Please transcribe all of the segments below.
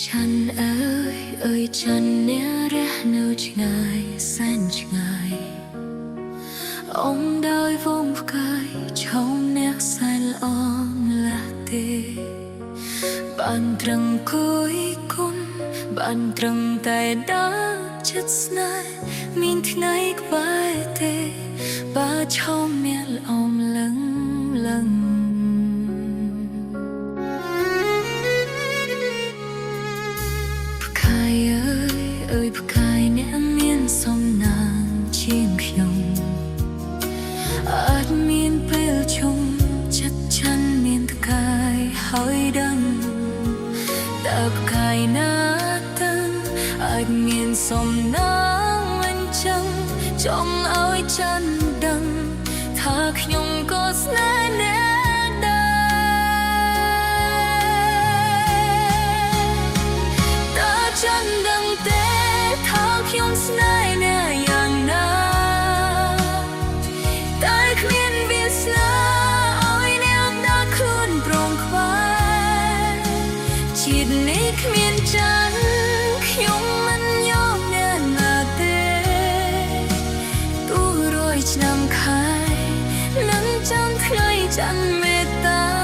ฉันเอ่ยฉันเนี่ยเรียกនៅឆ្ងាយសែនឆ្ងាយអូនដោយវងផ្កាយឆោមអ្នកសែនល្អលាស់ទេបានត្រឹងគយគុណបានត្រឹងតែដើរចិត្តស្នេហ៍មានថ្ងៃក្បែរទេបើឆោមអ្នកល្អលឹងផ្កាយអ្នកមានសំណាងជាងខ្ញុំអាចមានពេលជុំចិត្តฉันមានផ្កាយហើយដឹងតែផ្កាយណាទៅអាចមានសំណាងមិនចឹងចង់ឲ្យฉันដឹងថាខ្ញុំក៏ស្នេហ៍អ្នកដែរតើฉันដឹងទេខ្ញុំស្នេហ៍អ្នកយ៉ាងណាតែគ្មានវាសនាឲ្យអ្នកដើរខ្លួនប្រងខ្វែជាតិនេះគ្មានចានខ្ញុំមិនយอมអ្នកណាទេទោះរយឆ្នាំខែនឹងចាំថ្ងៃចាន់មេត្តា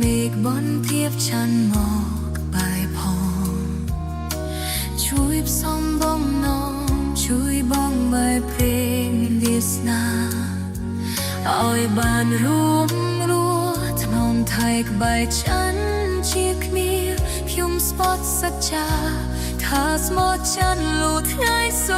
មេឃបនទៀបฉันមកក្បែរផងជួយផ្សំបងនំជួយបងបែបព្រេងវាសនាឲ្យបានរួមរស់ថ្នមថៃក្បែរฉันជាគ្នាខ្ញុំស្ពត់សច្ចាថាស្មោះฉันលូថ្ងៃស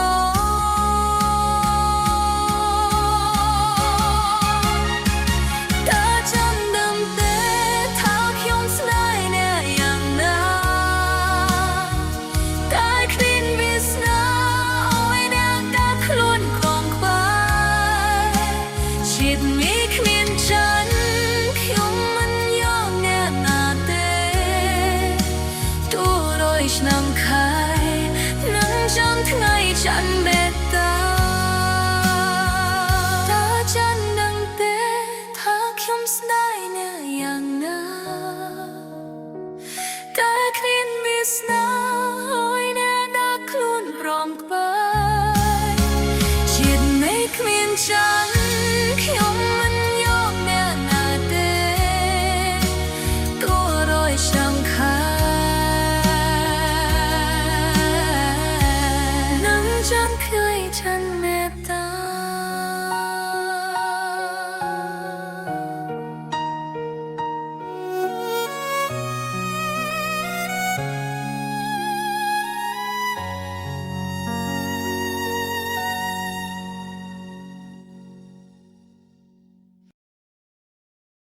ឆ្នាំខែនឹងចាំថ្ងៃฉันមេត្តាតើฉันដឹងទេថាខ្ញុំស្នេហ៍អ្នកយ៉ាងណាតែគ្មានវាសនា